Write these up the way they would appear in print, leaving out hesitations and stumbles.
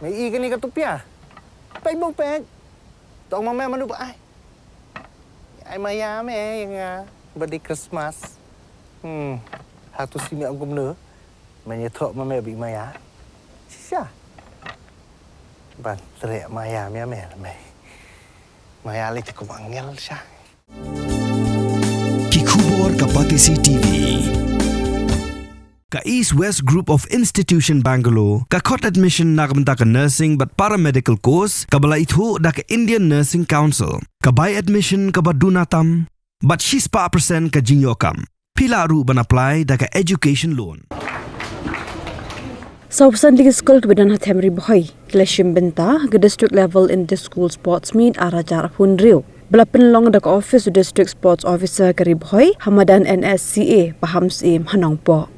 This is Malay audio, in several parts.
Mày y cái này cái tụp à? Bay bông bẹt. Tao mà mẹ mà núp ai mà ya mẹ yang birthday Christmas. Satu si mẹ ông cũng nữa. Mày nhớ thọ mà mẹ bị maya. Siapa? Ban teriak maya mẹ là mày. Maya lagi cukup angel sah. Kikubor Kapatisi TV. Ka East West Group of Institution Bangalore, ka khot admission na kamta ka nursing but paramedical course, ka bala ithu da ka Indian Nursing Council, ka buy admission ka badunatam, but 6% ka jinyokam. Pila ru ban apply da ka education loan. Sausan ligi Skul kebedan hatemri boy, Dlisam benta ke district level in the school sports meet arajar punriu. Belapen long da ka office district sports officer kariboy Hamadan NSCA Hanse hanong po.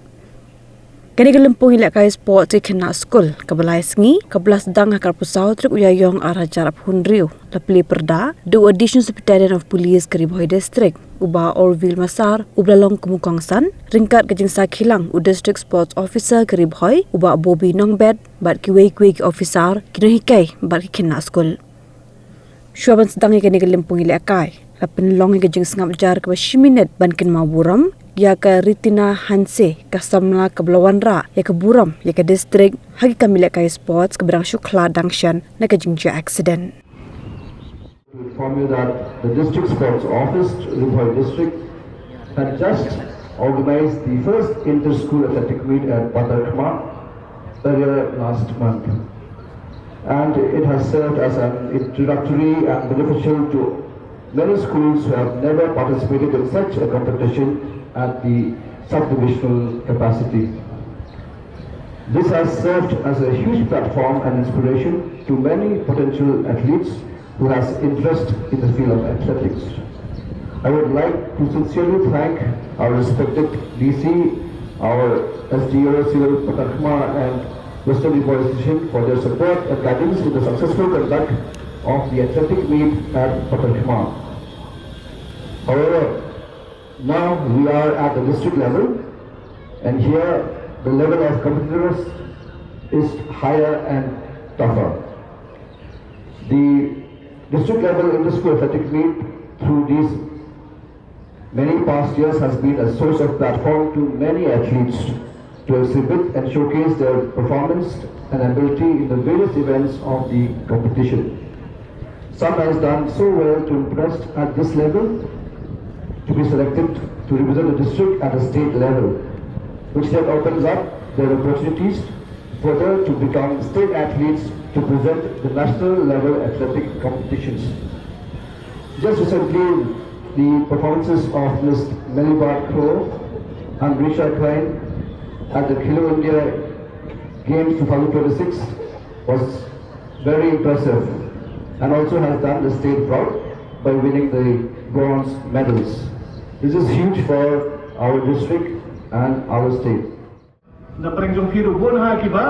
Kini gelempung ilak kai sport di Kynmaw Skul kebalai sengi kebelas dang akar pusau truk uyayong arah jarap hunriu lapli perda do addition secretariat of police keriboy district uba orville masar ublalong kemukongsan ringkat kejing sakilang u district sports officer keriboy uba bobi nongbed bat kiwei officer kinohikai bat Kynmaw Skul syuaban sedang kini gelempung ilak kai lapen long kejing Sngapjar ke 10 minit ban Kynmaw Burom ya ke Retina Hanse kasamla ke Belawanra ya ke Burom ya ke distrik hagi kami lek kai sports ke berang syukla dangshan na ke jingja accident. To inform you that the district sports office, Rupal district, had just organized the first inter-school athletic meet at Kynmaw earlier last month, and it has served as an introductory and beneficial to many schools who have never participated in such a competition at the sub-divisional capacity. This has served as a huge platform and inspiration to many potential athletes who has interest in the field of athletics. I would like to sincerely thank our respected DC, our SDO, Civil Kynmaw and Western Police Station for their support and guidance in the successful conduct of the athletic meet at Kynmaw. However, now we are at the district level, and here the level of competitors is higher and tougher. The district level inter-school athletic meet through these many past years has been a source of platform to many athletes to exhibit and showcase their performance and ability in the various events of the competition. Some has done so well to impress at this level to be selected to represent the district at the state level, which then opens up their opportunities further to become state athletes to present the national level athletic competitions. Just recently, the performances of Miss Melibart Crow and Risha Klein at the Khelo India Games 2026 was very impressive and also has done the state proud by winning the bronze medals. This is huge for our district and our state. Na parengjong Kiba bon ha Kiba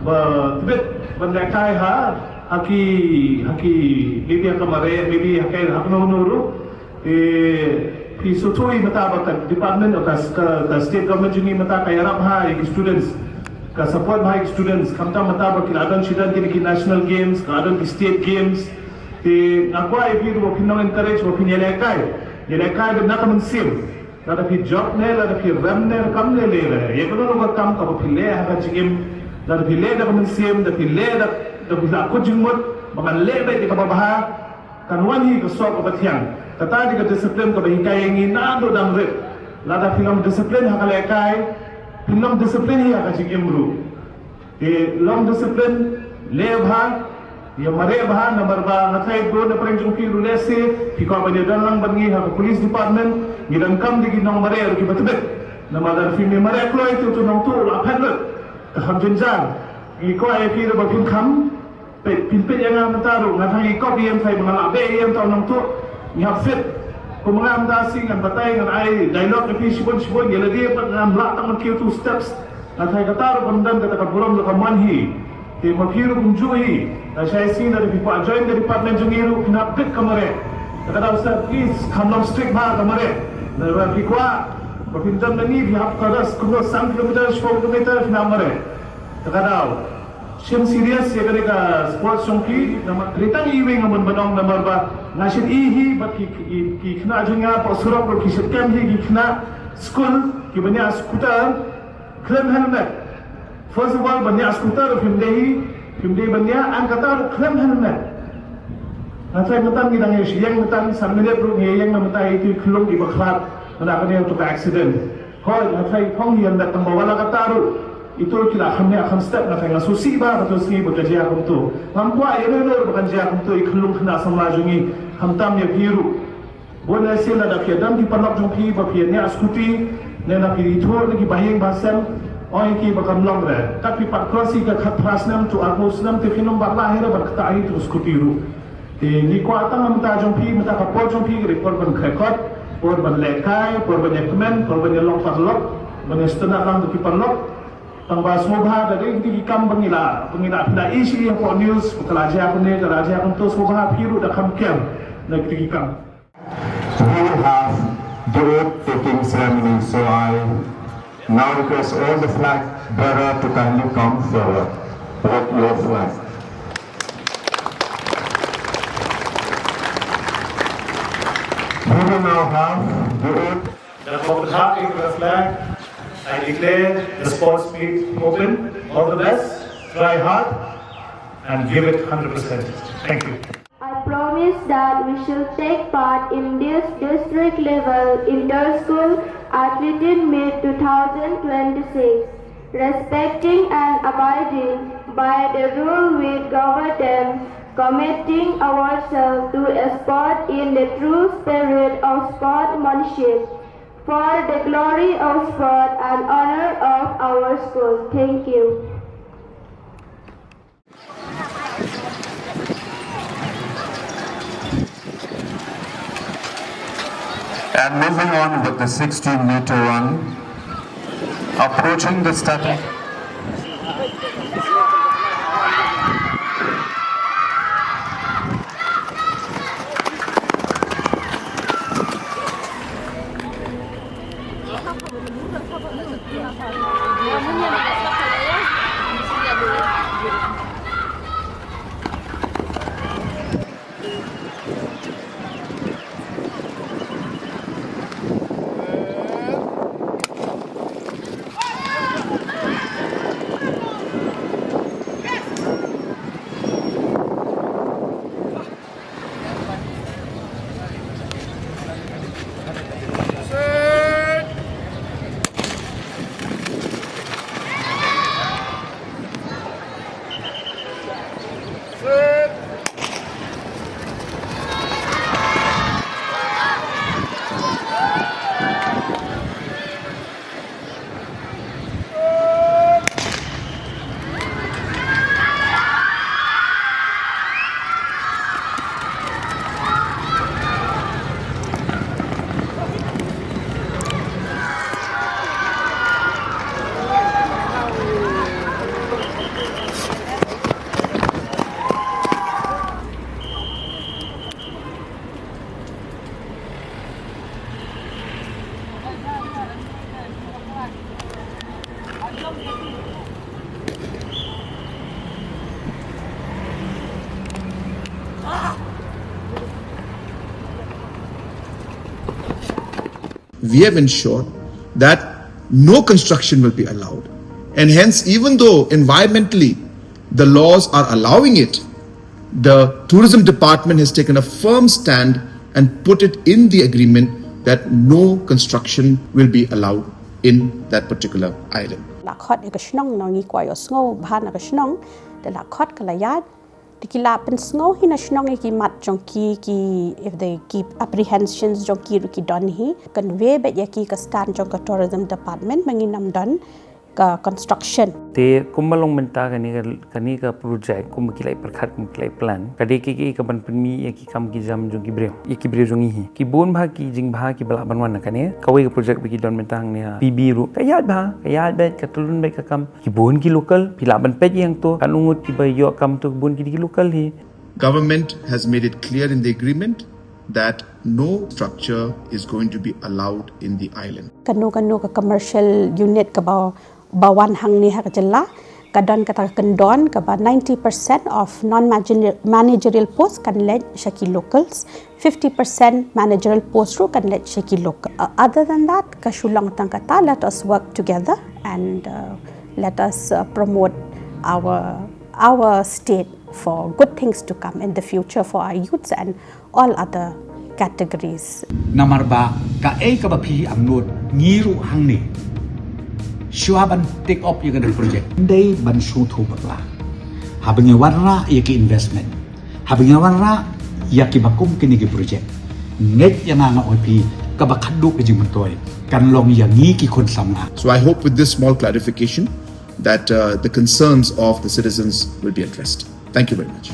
ba tibet bandakai ha haki bibi kamare bibi hakai hakno nuru pisutui mata bakat department of the state government juni mata kay arab ha students ka support bhai students kamta mata bakil adan shidan ki national games ka adan state games te agwa biru wo pinong encourage wo pinyelekai Yeleka na kaman sim, na dapat job ne, na dapat ram ne, kam ne le. Ye kalau orang kam kau pilih hak jingim, na dapat pilih dah kaman sim, dapat pilih dah aku jingmut, makan le baik di kabah, kanuan hi kesok kabat tiang. Kata jika disiplin kau berhikai yang ini, na do dam rep. Lada film disiplin hak lekai, film disiplin hi hak jingim ru. Long disiplin le bah. Yang mare bahan nomor ba ngatai do na parengjong Kiru lese pika banyadan lang bangi ha police department ngidan kam digi nong mare ru kibatbet na madar fi me mare kloy tu nong tu la phandot ka hamjinjang i ko ai fi ba pin kham pe pin pe yang am ta ru ngatai ko biem thai mangala be yem ta nong tu ni ha fit ko mangam da sing an batai ngan ai dialogue fi shibon yela dia pat ngam la tang ki tu steps ngatai kata ru bandan kata ka Burom ka manhi te makiru kunjui saya sini dari pihak join dari department jungiru kena update kemarin. Kata Ustaz, please come long strict bah kemarin. Dari pihak perpinjam ni pihak kadas kuno 3 km 4 km kena kemarin. Kata Shin serious ka sports songki nama ritang iwing amun banong namar ba nasin ihi bat ki khna junga pa surap ki setkam hi ki khna skul ki banya scooter claim helmet. First of all banya scooter film banya angkata claim helmet. Nanti mutan kita ngi yang mutan sambil bro ngi yang mutan itu khulung ki baklat mana kene untuk accident. Hoi nanti phong hian dat tambawala kataru itu kita akan step na fenga susi ba betul si bekerja kum tu mampuai elor bekerja kum tu iklung kena sama jungi hamtam ya biru bona sila da kedam di panok jongki ba pianya skuti ne na pi itu lagi bahing basem oi ki bakam long re tapi pak krosi ka khatrasnam tu agusnam te finom ba lahir ba kata itu skuti ru ni ko atang amta jongki mata ka po jongki report ban khekot por ban lekai por ban ekmen por ban long parlok ban stena lang tu ki parlok Tangba semua dari di kam pengila pada isi yang for news kelajar pun ni kelajar pun tu semua biru dah kam kem nak di kam. We will have the oath taking ceremony, so I now request all the flag bearer to kindly come forward with your flag. We will now have the oath. The flag. I declare the sports meet open. All the best. Try hard and give it 100%. Thank you. I promise that we shall take part in this district level inter-school athletic meet 2026, respecting and abiding by the rule we govern them, committing ourselves to a sport in the true spirit of sportsmanship, for the glory of sport and honor of our school. Thank you. And moving on with the 16-meter run, approaching the starting. We have ensured that no construction will be allowed. And hence, even though environmentally the laws are allowing it, the tourism department has taken a firm stand and put it in the agreement that no construction will be allowed in that particular island. Lakot e kasnong no ngi kwayo sngo bahana kasnong de lakot kalayat dikila pen sngo hina snong e ki mat jongki ki if they keep apprehensions jongki ru ki don hi convey bet yaki ka stan jong ka tourism department manginam don ka construction te kumalong menta kani ka project kum kilai perkhat kum kilai plan kade ki ka ban pmi ki kam ki jam jong ki bre jong hi ki bon bha ki jing bha ki bala ban wan kane kawai ka project bi ki don menta ne pb ru kayat bet ka tulun bet ka kam ki bon ki local pila ban pet yang to kan ungut ki ba yo kam to bon ki local hi. Government has made it clear in the agreement that no structure is going to be allowed in the island. Kano ka commercial unit ka bawan hang ni ha ka jalla kadon kata kendon kaba 90% of non-managerial posts kan led shaki locals, 50% managerial posts ru kan led shaki local. Other than that, kashulang tang kata, let us work together and let us promote our state for good things to come in the future for our youths and all other categories. Namarba ka ka bapi amnod ngiru hangni. Shuaban take up yung project. Day ban shoot ho bakla. Habang warra yaki investment. Habang warra yaki bakum kini project. Net yang nga opi kabakaduk kajing mentoy. Kanlong yang ki kon samla. So I hope with this small clarification that the concerns of the citizens will be addressed. Thank you very much.